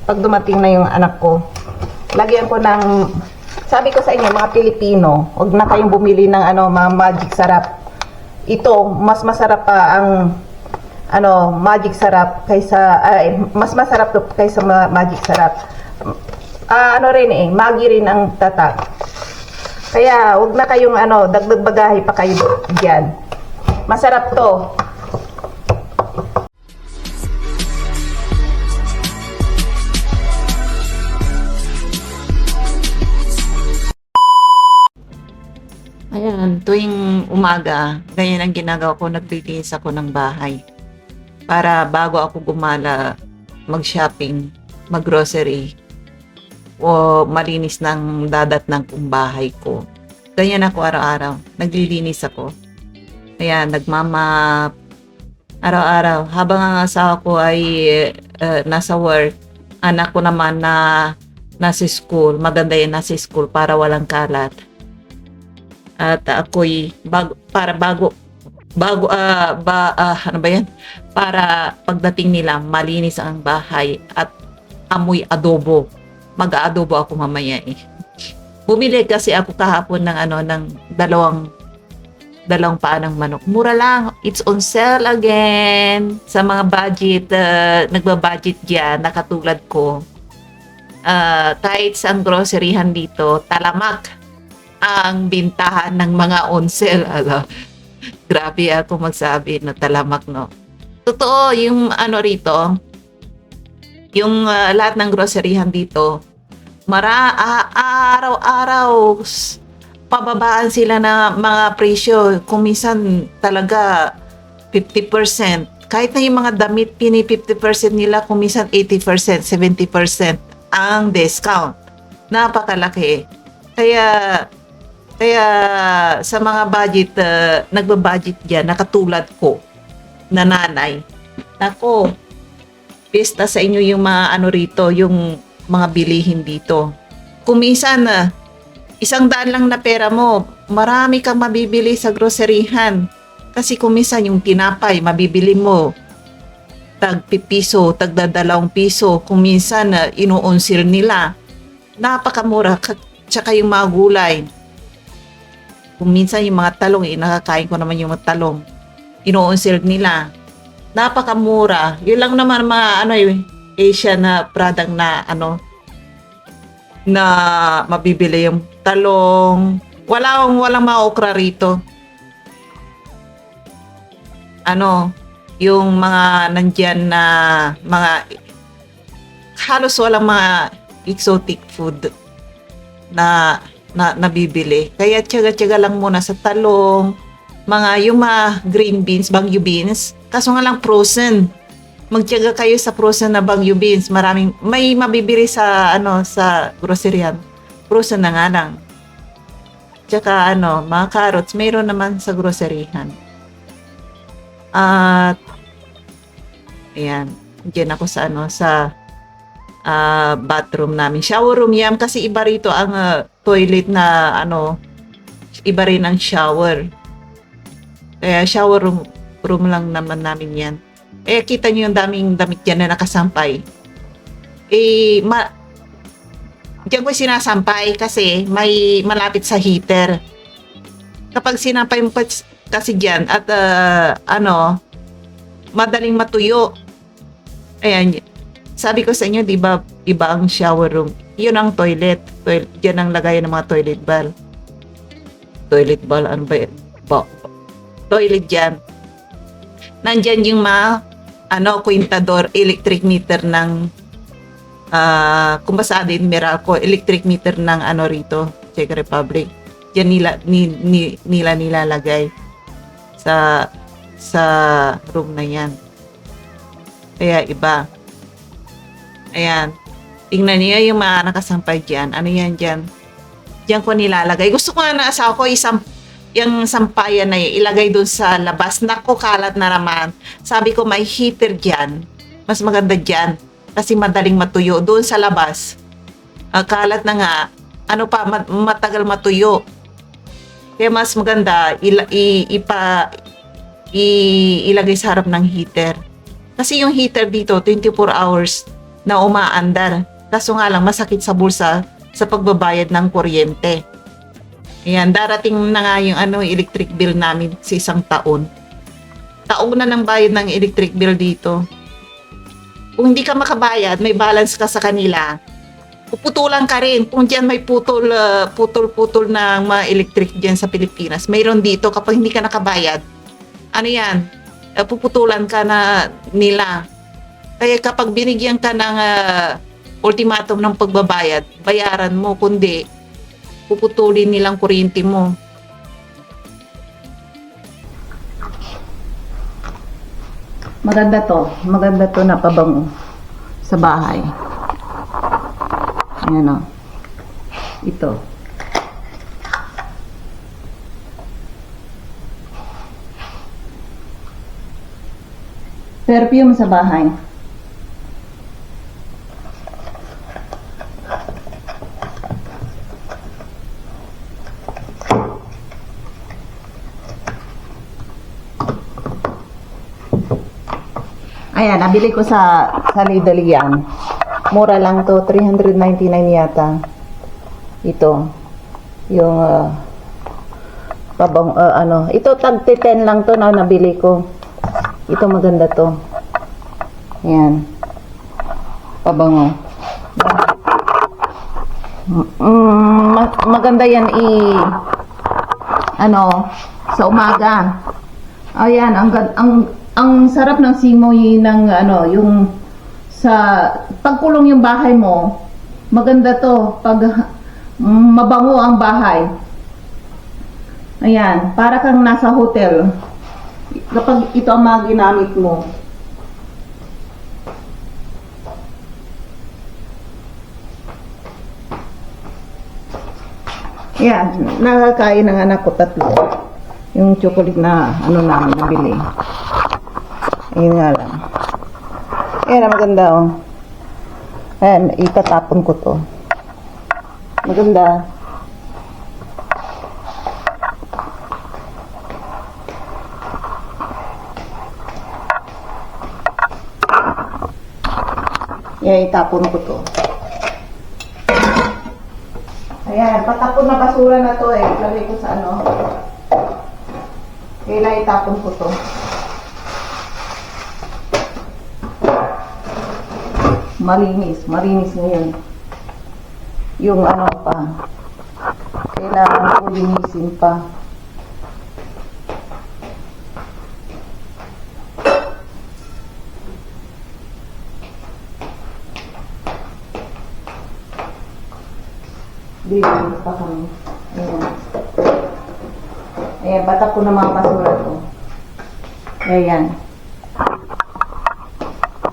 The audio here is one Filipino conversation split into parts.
pag dumating na yung anak ko, lagyan ko ng, sabi ko sa inyo, mga Pilipino, huwag na kayong bumili ng mga magic sarap. Ito, mas masarap pa ang magic sarap kaysa, mas masarap to kaysa magic sarap. Magi rin ang tatak. Kaya, huwag na kayong dagdag bagahe pa kayo diyan. Masarap to. Ayan, tuwing umaga, ganyan ang ginagawa ko, naglilinis ako ng bahay. Para bago ako gumala, mag-shopping, mag-grocery, o malinis ng dadatnan kong bahay ko. Ganyan ako araw-araw, naglilinis ako. Ayan, nagmamap, araw-araw. Habang ang asawa ko ay nasa work, anak ko naman na nasa school, maganda yan nasa school para walang kalat. At ako'y para pagdating nila malinis ang bahay at amoy adobo. Mag-aadobo ako mamaya eh. Bumili kasi ako kahapon ng dalawang paa ng manok. Mura lang. It's on sale again. Sa mga budget, nagbabudget diyan, nakatulad ko. Kahit sa groceryhan dito, talamak ang bintahan ng mga on sale. Grabe ako magsabi na talamak, no? Totoo, yung rito, yung lahat ng groceryhan dito, araw-araw, pababaan sila na mga presyo. Kung minsan talaga 50%. Kahit na yung mga damit, 50% nila, kung minsan 80%, 70% ang discount. Napakalaki. Kaya sa mga budget, nagbabudget dyan, nakatulad ko, na nanay. Nako, pista sa inyo yung mga rito, yung mga bilihin dito. Kung minsan, 100 lang na pera mo, marami kang mabibili sa groceryhan. Kasi kung minsan yung tinapay, mabibili mo, tag-piso, tagda-2 piso. Kung minsan, inuunsir nila. Napakamura, tsaka yung mga gulay. Kung minsan yung mga talong, nakakain ko naman yung mga talong. Inuunsir nila. Napakamura. Yun lang naman mga Asia na product na na mabibili yung talong. Walang mga okra rito. Yung mga nandyan na mga halos walang mga exotic food na nabibili. Kaya tiyaga-tiyaga lang muna sa talong, yung mga green beans, Baguio beans. Kaso nga lang frozen. Magtiyaga kayo sa frozen na Baguio beans. May mabibili sa sa groceryan. Frozen na nga lang. Tsaka mga carrots, mayroon naman sa groceryhan. At ayan, diyan ako sa bathroom namin. Shower room yan kasi iba rito ang toilet na iba rin ang shower. Kaya shower room lang naman namin yan. Kita nyo yung daming damit yan na nakasampay. Diyan ko sinasampay kasi may malapit sa heater. Kapag sinampay mo kasi dyan at madaling matuyo. Ayan, sabi ko sa inyo, di ba, iba ang shower room. Yun ang toilet. Diyan ang lagayan ng mga toilet bowl. Toilet bowl, ano ba yun? Toilet dyan. Nandyan yung mga kwintador, electric meter ng kumbasa din Meralco, electric meter ng rito, Czech Republic. Diyan nila nilalagay sa room na yan. Kaya iba. Ayan. Tingnan niyo yung mga nakasampay dyan. Ano yan dyan? Diyan ko nilalagay. Gusto ko na asawa ko yung sampayan na yun, ilagay doon sa labas. Naku, kalat na naman. Sabi ko, may heater dyan. Mas maganda dyan. Kasi madaling matuyo. Doon sa labas. Kalat na nga. Matagal matuyo. Kaya mas maganda, ilagay sa harap ng heater. Kasi yung heater dito, 24 hours na umaandar. Kaso nga lang, masakit sa bulsa sa pagbabayad ng kuryente. Ayan, darating na nga yung electric bill namin sa isang taon. Taon na ng bayad ng electric bill dito. Kung hindi ka makabayad, may balance ka sa kanila, puputulan ka rin. Kung diyan may putol-putol ng mga electric dyan sa Pilipinas, mayroon dito kapag hindi ka nakabayad. Ano yan? Puputulan ka na nila. Kaya kapag binigyan ka ng ultimatum ng pagbabayad, bayaran mo, kundi puputulin nilang kuryente mo. Maganda to na pabango sa bahay. Ayan o. Ito. Perfume sa bahay. Ayan, nabili ko sa Lidl yan. Mura lang to, 399 yata. Ito. Yung ito tag 10 lang to na nabili ko. Ito maganda to. Ayan. Pabango. Maganda yan sa umaga. Ayan, ang sarap ng simoy ng yung sa pagkulong yung bahay mo. Maganda to pag mabango ang bahay. Ayan, para kang nasa hotel kapag ito ang mga ginamit mo. Ayan, nakakain ng anak ko 3. Yung chocolate na namin nabili. Ayun nga lang. Ayan, maganda oh. Ayan, itatapon ko to. Maganda. Ayan, itapon ko to. Ayan, patapon na basura na to eh. Lagay ko sa kailangan itapon ko to. Malinis ngayon. Yung pa. Kailangan ko linisin pa. Dito pa kami. Ayan. Ayan, batak ko na mga basura to. Ayan.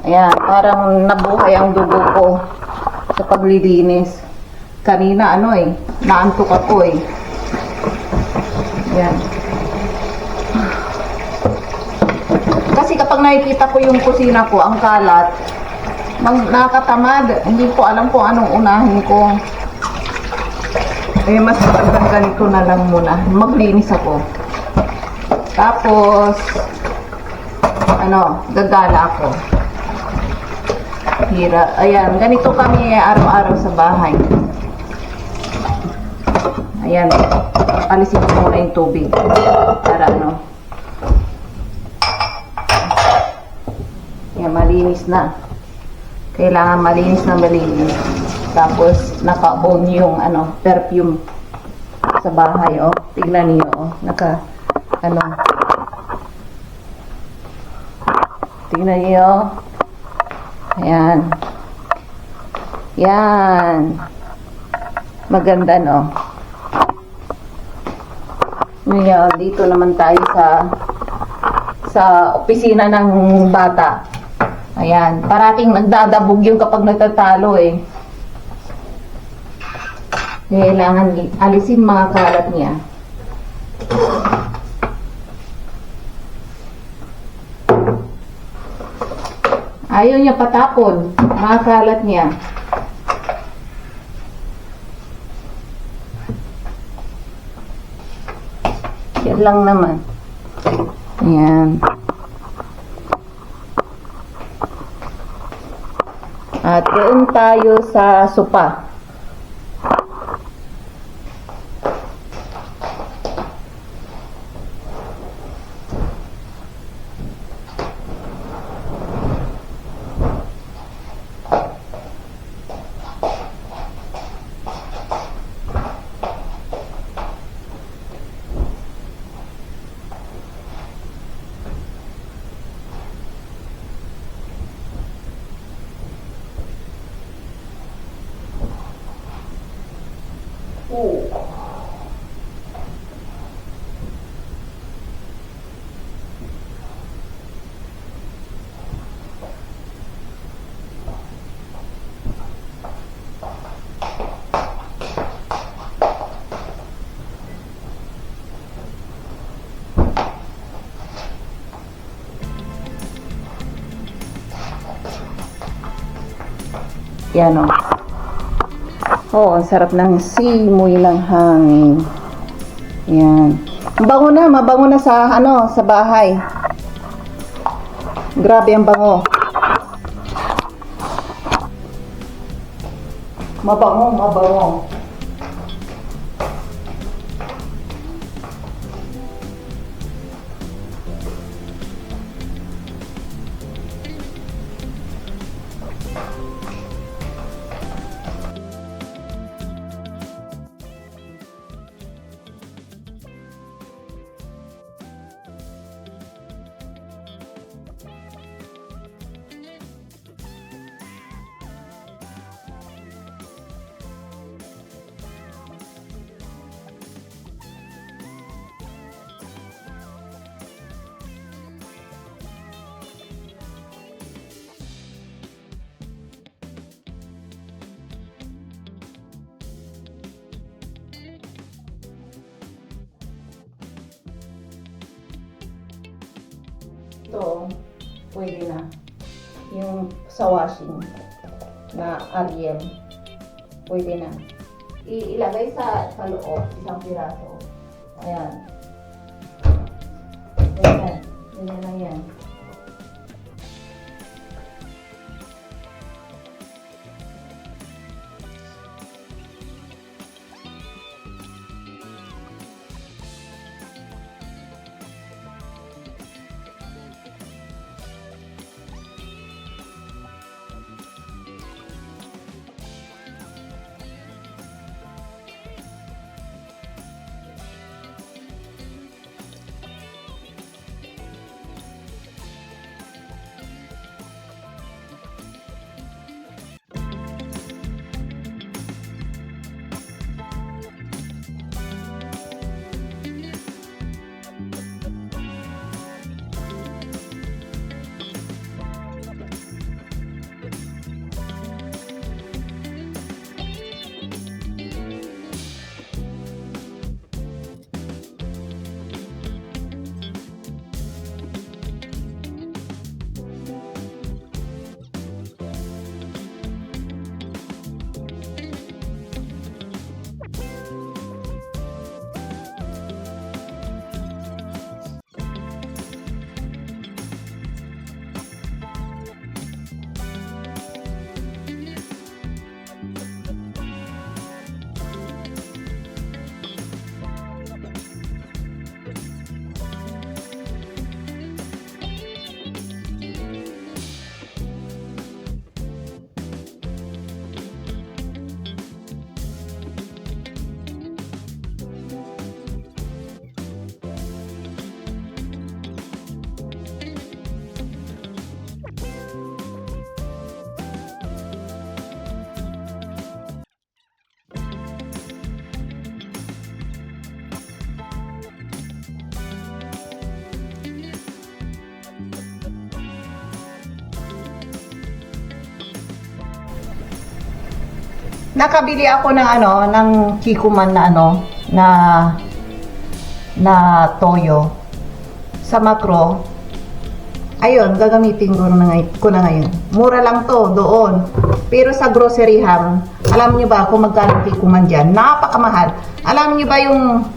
Ayan, parang nabuhay ang dugo ko sa paglilinis. Kanina naantok ako eh. Ayan. Kasi kapag nakikita ko yung kusina ko, ang kalat, nakakatamad. Hindi ko alam kung anong unahin ko. Eh, mas magandang ko na lang muna. Maglinis ako. Tapos, gagala ako. Hira. Ayan, ganito kami araw-araw sa bahay. Ayan, alisin ko muna yung tubig. Para ayan, malinis na. Kailangan malinis na malinis. Tapos, naka-on yung, perfume sa bahay, oh. Tignan niyo, oh. Tignan niyo. Ayan. Yan. Maganda, no? Ngayon, dito naman tayo sa opisina ng bata. Ayan. Parating nagdadabog yung kapag nagtatalo, eh. Kailangan alisin mga kalat niya. Ayaw niya patapon mga kalat niya. Yan lang naman. Ayan. At doon tayo sa sopa. Yan o. Oh, ang sarap ng simoy ng hangin. Yan. Bango na, mabango na sa sa bahay. Grabe ang bango. Mabango, mabango. Ito, pwede na. Yung sa washing na alien, pwede na. Ilagay sa loob, isang piraso. Ayan. Ayan. Ganyan lang yan. Nakabili ako ng ng Kikuman na na toyo sa Macro. Ayun, gagamitin ko na ngayon. Mura lang to doon. Pero sa grocery ham, alam niyo ba kung magkano Kikuman diyan? Napakamahal. Alam niyo ba yung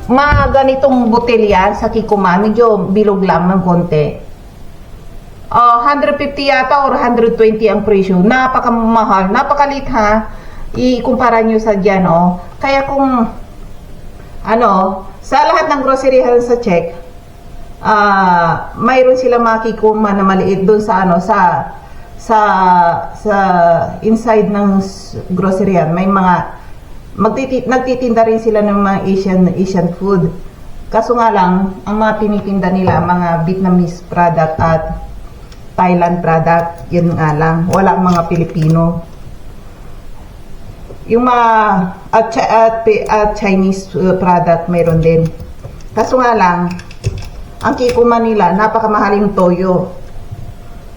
mga ganitong botelya sa Kikuman, medyo bilog lang ng konti. 150 yata or 120 ang presyo. Napakamahal. Napakalit ha. Ikumpara nyo sa dyan, oh. Kaya kung, sa lahat ng grocery sa Czech, mayroon silang makikuma na maliit doon sa, sa inside ng groceryan. May mga, nagtitinda rin sila ng mga Asian food. Kaso nga lang, ang mga tinitinda nila, mga Vietnamese product at Thailand product, yun nga lang. Wala mga Pilipino. Yung mga at Chinese product, mayroon din. Kaso nga lang, ang kikuma nila, napakamahaling toyo.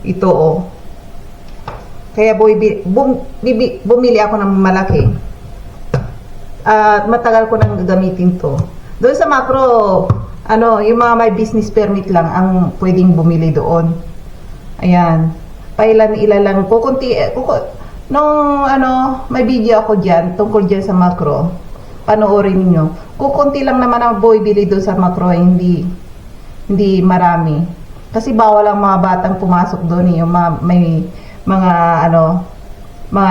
Ito, oh. Kaya bumili ako ng malaki. At matagal ko nang gagamitin to. Doon sa Macro, yung mga may business permit lang ang pwedeng bumili doon. Ayan. Pailan-ilan lang. May video ako dyan, tungkol dyan sa Macro. Panoorin niyo. Kukunti lang naman ang bili doon sa Macro, hindi marami. Kasi bawal ang mga batang pumasok doon, yung may mga mga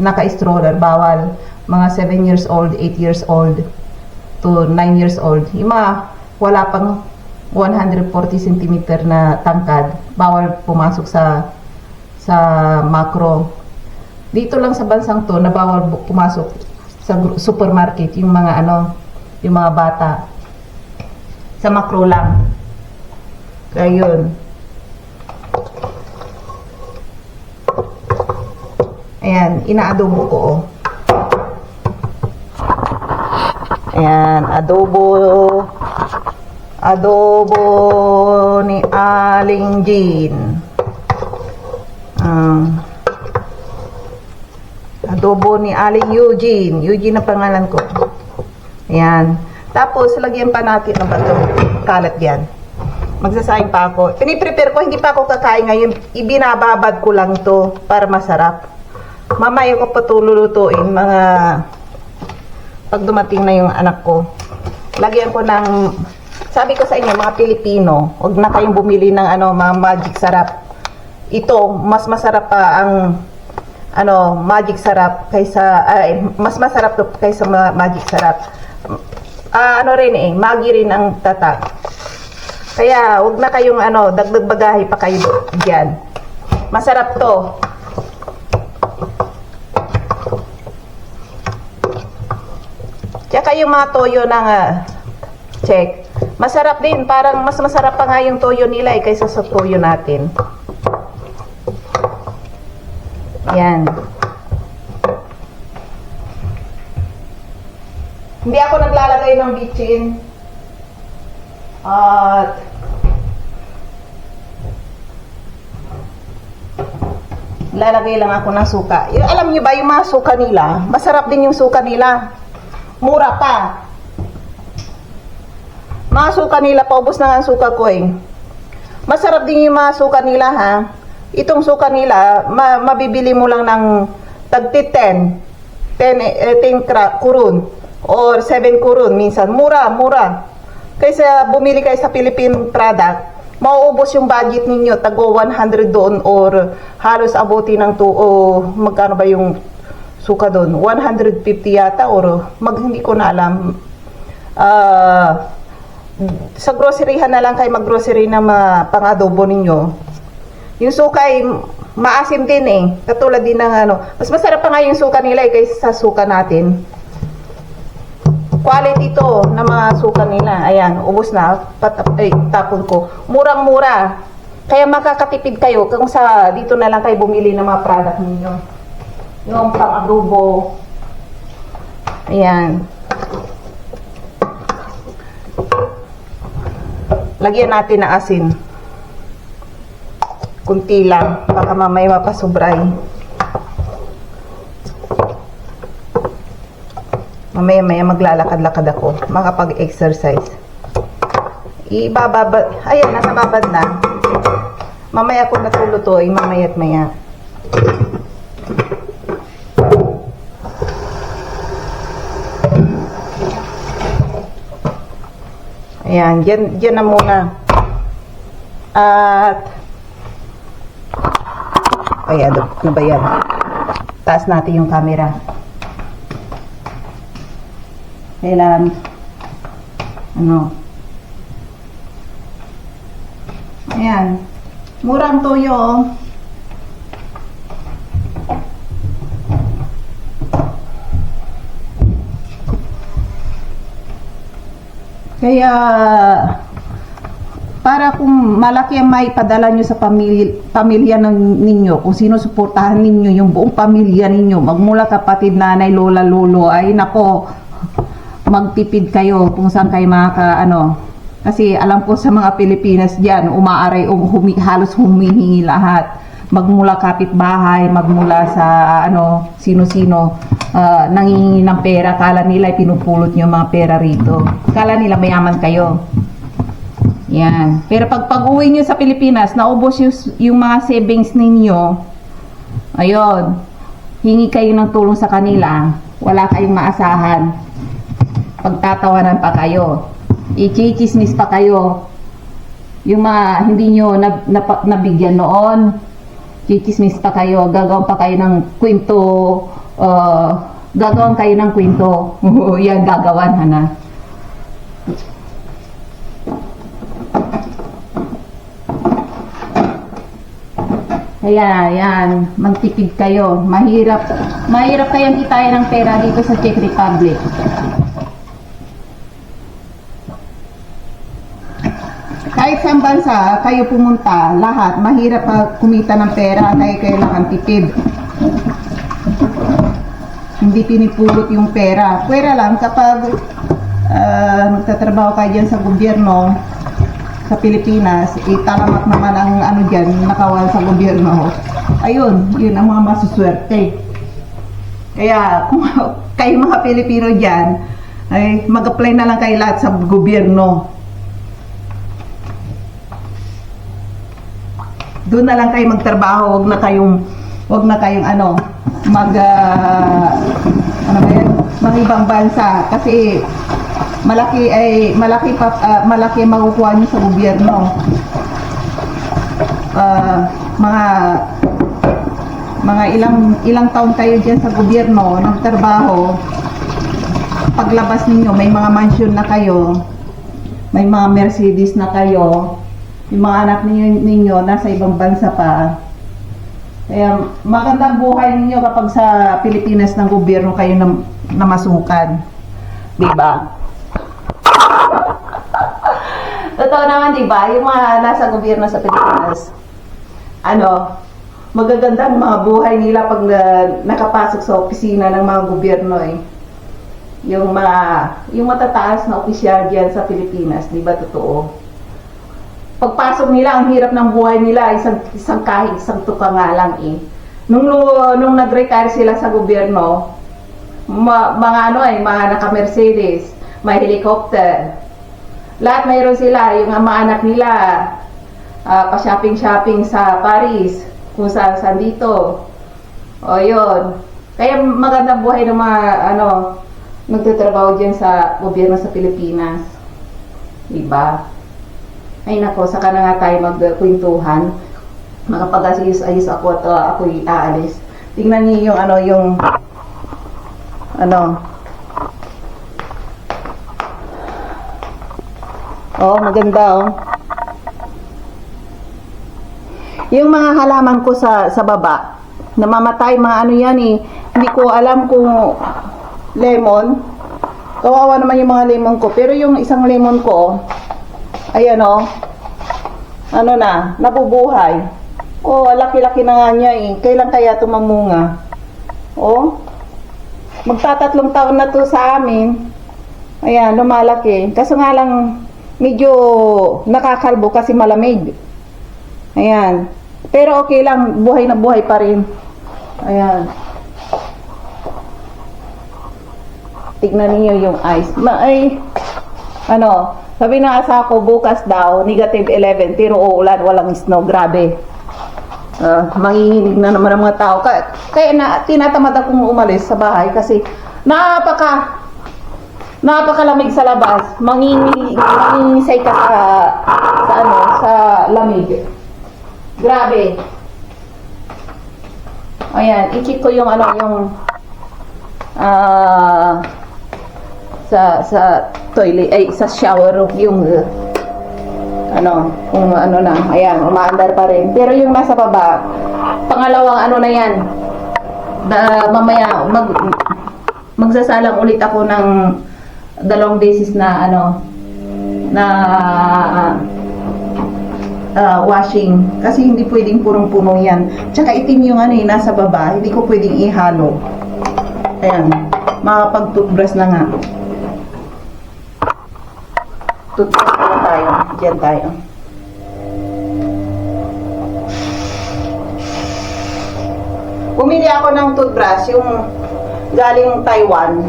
naka-stroller, bawal. Mga 7 years old, 8 years old to 9 years old. Yung mga wala pang 140 cm na tangkad, bawal pumasok sa Macro. Dito lang sa bansang to, na bawal pumasok sa supermarket yung mga yung mga bata. Sa Macro lang. Kaya yun. Ayan, inaadobo ko, oh. Ayan, adobo ni Aling Jean. Adobo ni Aling Eugene. Eugene ang pangalan ko. Ayan. Tapos, lagyan pa natin ng bato. Kalat yan. Magsasayang pa ako. Piniprepare ko, hindi pa ako kakain ngayon. Ibinababad ko lang to para masarap. Mamaya ko patululutuin pag dumating na yung anak ko. Lagyan ko ng, sabi ko sa inyo, mga Pilipino, huwag na kayong bumili ng mga magic sarap. Ito, mas masarap pa ang magic sarap kaysa, mas masarap to kaysa magic sarap. Magi rin ang tatak. Kaya, huwag na kayong dagdag bagahe pa kayo dyan. Masarap to. Tsaka yung mga toyo ng Czech, masarap din. Parang mas masarap pa nga yung toyo nila kaysa sa toyo natin. Yan. Hindi ako naglalagay ng bitchin. At lalagay lang ako ng suka. Alam niyo ba yung mga suka nila? Masarap din yung suka nila. Mura pa. Mga suka nila, paubos na nga ang suka ko eh. Masarap din yung mga suka nila ha. Itong suka nila, mabibili mo lang ng tagti 10 kurun or 7 kurun minsan. Mura. Kaysa bumili kayo sa Philippine product, mauubos yung budget ninyo, tago 100 doon or halos abuti ng magkano ba yung suka doon? 150 yata or hindi ko na alam. Sa groceryhan na lang kayo mag-grocery na pang-adobo ninyo. Yung suka ay maasim din eh. Katulad din ng mas masarap pa nga yung suka nila kaysa sa suka natin. Quality to na mga suka nila. Ayan, ubos na. Tapon ko. Murang-mura. Kaya makakatipid kayo kung dito na lang kayo bumili ng mga product ninyo. Yung pang-adobo. Ayan. Lagyan natin ng asin. Kunti lang. Baka mamaya mapasubray. Mamaya maglalakad-lakad ako. Makapag-exercise. Ibababad. Ayan, nasa babad na. Mamaya ko natulutuin. Mamaya't maya. Ayan, dyan na muna. At Ay, ano ba yan? Taas natin yung camera. Kailan, ano, ayan, murang toyo, oh. Kaya, para kung malaki ang maipadala nyo sa pamilya ninyo, kung sino suportahan ninyo, yung buong pamilya ninyo, magmula kapatid, nanay, lola, lolo, ay nako, magtipid kayo kung saan kayo kasi alam ko sa mga Pilipinas dyan, umaaray, halos humihingi lahat. Magmula kapitbahay, magmula sa sino-sino, nangingi ng pera, kala nila pinupulot nyo mga pera rito. Kala nila mayaman kayo. Yan. Pero pag-uwi nyo sa Pilipinas, naubos yung mga savings ninyo, ayun, hingi kayo ng tulong sa kanila, wala kayong maasahan. Pagtatawanan pa kayo, i-chichismis pa kayo, yung mga hindi nyo nabigyan noon, chichismis pa kayo, gagawin pa kayo ng kwento, gagawan kayo ng kwento. Yan, gagawan, hana. Kaya, yan, magtipid kayo. Mahirap kayang kitain ng pera dito sa Czech Republic. Kahit sa bansa, kayo pumunta, lahat, mahirap kumita ng pera, kaya kailangan tipid. Hindi pinipulot yung pera. Pwera lang kapag magtatrabaho kayo dyan sa gobyerno, sa Pilipinas, italamak naman ang dyan, nakawal sa gobyerno. Ayun, yun ang mga masuswerte. Kaya, kung kayo mga Pilipino dyan, ay mag-apply na lang kayo lahat sa gobyerno. Doon na lang kayo magtrabaho, wag na kayong mag-ibang bansa kasi malaki makukuha niyo sa gobyerno. Mga ilang taon kayo diyan sa gobyerno nagtrabaho, paglabas ninyo may mga mansion na kayo, may mga Mercedes na kayo, yung mga anak ninyo nasa ibang bansa pa. Kaya magandang buhay ninyo kapag sa Pilipinas ng gobyerno kayo namasukan. Diba? Totoo naman, diba? Yung mga nasa gobyerno sa Pilipinas, magagandang mga buhay nila pag nakapasok sa opisina ng mga gobyerno eh. Yung matataas na opisyal diyan sa Pilipinas, diba totoo? Pagpasok nila, ang hirap ng buhay nila, isang kahig, isang tuka nga lang eh. Nung nag-retire sila sa gobyerno, mga naka-Mercedes, may helicopter. Lahat mayroon sila, yung mga anak nila, pa-shopping sa Paris, kung saan dito. O yun. Kaya magandang buhay ng mga, nagtatrabaho dyan sa gobyerno sa Pilipinas. Diba? Ay nako, saka na nga tayo magkwentuhan. Makapag-ayos ako at ako'y aalis. Tingnan niyo yung maganda oh. Yung mga halaman ko sa baba, namamatay mga yan eh. Hindi ko alam kung lemon. Kawawa naman yung mga lemon ko. Pero yung isang lemon ko, ayan o, nabubuhay. Laki-laki na nga niya eh. Kailan kaya tumamunga? Magtatatlong taon na to sa amin. Ayan, lumalaki. Kaso nga lang, medyo nakakalbo kasi malamig. Ayan. Pero okay lang, buhay na buhay pa rin. Ayan. Tignan niyo yung ice. Sabi ng asa ko, bukas daw, -11, pero uulan, walang snow, grabe. Manginginig na naman ang mga tao. Kaya tinatamad akong umalis sa bahay kasi napakalamig sa labas. Mangingisay ka sa lamig. Grabe. Ayan, i-check ko yung ano, yung sa toilet, ay sa shower room, yung ano, kung ano na, ayan, umaandar pa rin. Pero yung nasa baba, pangalawang ano na yan, mamaya, magsasalang ulit ako ng 2 beses na ano, na washing. Kasi hindi pwedeng punong-puno yan. Tsaka itim yung ano nasa baba, hindi ko pwedeng ihalo. Ayan, makapag-toothbrush na nga. Toothbrush na tayo. Diyan tayo. Bumili ako ng toothbrush, yung galing Taiwan.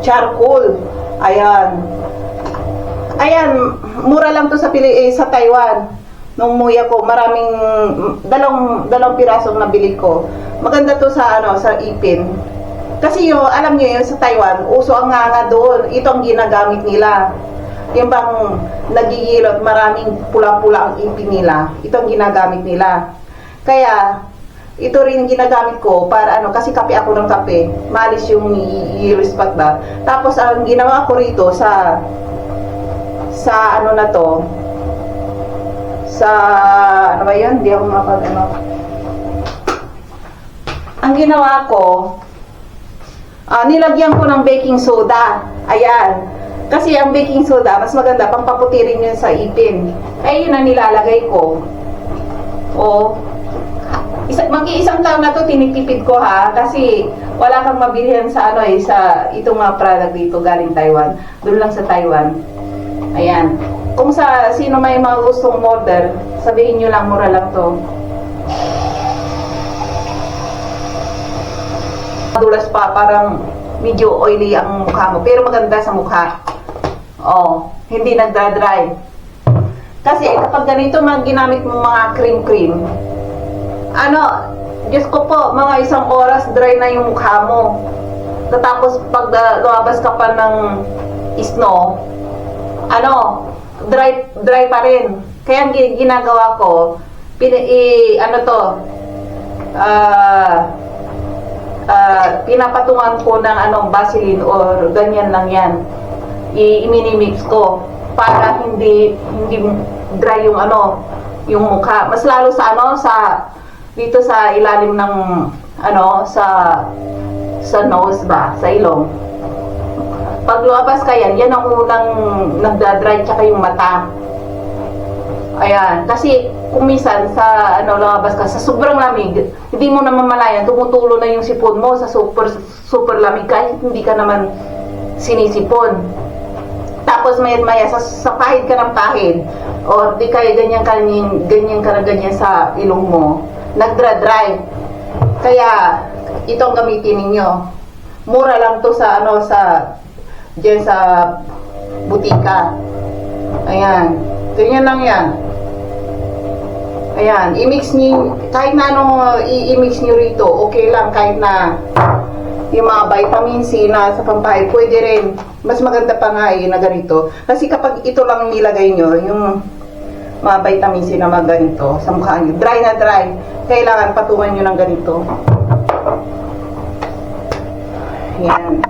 Charcoal. Ayan. Ayan, mura lang to sa sa Taiwan. Nung muya ko, maraming dalawang pirasong nabili ko. Maganda to sa ano, sa ipin. Kasi yung alam niyo yun sa Taiwan, uso ang nga doon. Ito ang ginagamit nila. Yung bang nagigilot, maraming pula-pula ang ipin nila. Ito ang ginagamit nila. Kaya ito rin ginagamit ko para ano, kasi kape ako ng kape. Malis yung yellow spot ba. Tapos ang ginawa ko rito sa ano na to, sa ano ba yun? Hindi ako mapag ano. Ang ginawa ko, nilagyan ko ng baking soda. Ayan. Kasi ang baking soda, mas maganda pang paputirin yun sa ipin. Ay yun ang nilalagay ko. O, mag-iisang taon na to tinitipid ko ha, kasi wala kang mabilihan sa ano sa itong mga product dito galing Taiwan. Doon lang sa Taiwan. Ayan. Kung sa sino may mga gustong order, sabihin nyo lang, mura lang to. Madulas pa, parang medyo oily ang mukha mo, pero maganda sa mukha. Oh, hindi nagda-dry. Kasi kapag ganito ginamit mo mga cream, ano, Diyos ko po, mga 1 oras dry na yung mukha mo. Tapos pag lumabas ka pa ng snow, ano, dry pa rin. Kaya ang ginagawa ko, pinapatungan ko ng Vaseline or ganyan lang yan. I-mini-mix ko para hindi dry yung yung mukha. Mas lalo sa dito sa ilalim ng sa nose ba, sa ilong. Pag lumabas ka yan ang unang nagda-dry, tsaka yung mata. Ayan, kasi kung minsan sa lumabas ka sa sobrang lamig, hindi mo naman malayan, tumutulo na yung sipon mo sa super lamig kahit hindi ka naman sinisipon. Tapos maya sa pahid ka ng pahid, o di kaya ganyan ka na ganyan sa ilong mo, nagdra-dry. Kaya itong gamitin ninyo. Mura lang to sa diyan sa butika. Ayan. Ganyan lang yan. Ayan. I-mix niyo, kahit na i-mix niyo rito, okay lang kahit na yung mga vitamin C na sa pampahid, pwede rin. Mas maganda pa nga na ganito. Kasi kapag ito lang nilagay nyo, yung mga vitamin C na ganito sa mukha nyo, dry na dry, kailangan patungan nyo ng ganito. Ayan.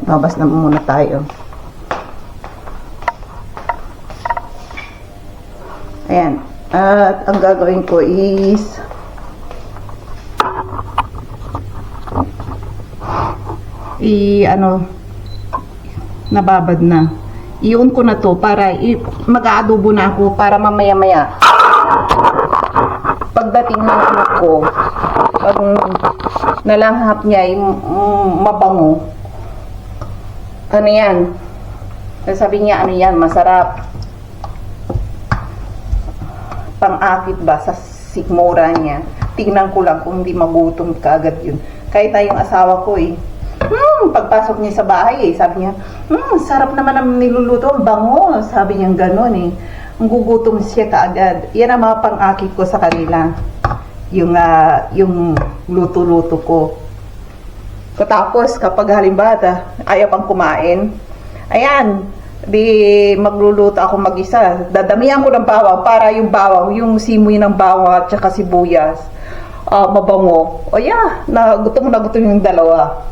Babas na muna tayo. Ayan. At ang gagawin ko is nababad na. I-on ko na to para mag-aadobo na ako para mamaya-maya pagdating ng anak ko, pag nalanghap niya mabango. Ano yan? Sabi niya, ano yan? Masarap. Pang-akit ba sa sikmura niya? Tingnan ko lang kung hindi magutom kaagad yun. Kahit tayong asawa ko pagpasok niya sa bahay sabi niya, sarap naman ang niluluto, bango. Sabi niya gano'n Ang gugutom siya kaagad. Yan ang mga pang-akit ko sa kanila. Yung luto-luto ko. Tapos kapag halimbawa ayaw pang kumain, ayan, Di magluluto ako mag-isa. Dadamihan ko ng bawang para yung bawang, yung simoy ng bawang at saka sibuyas, mabango. O yeah, na gutom yung dalawa.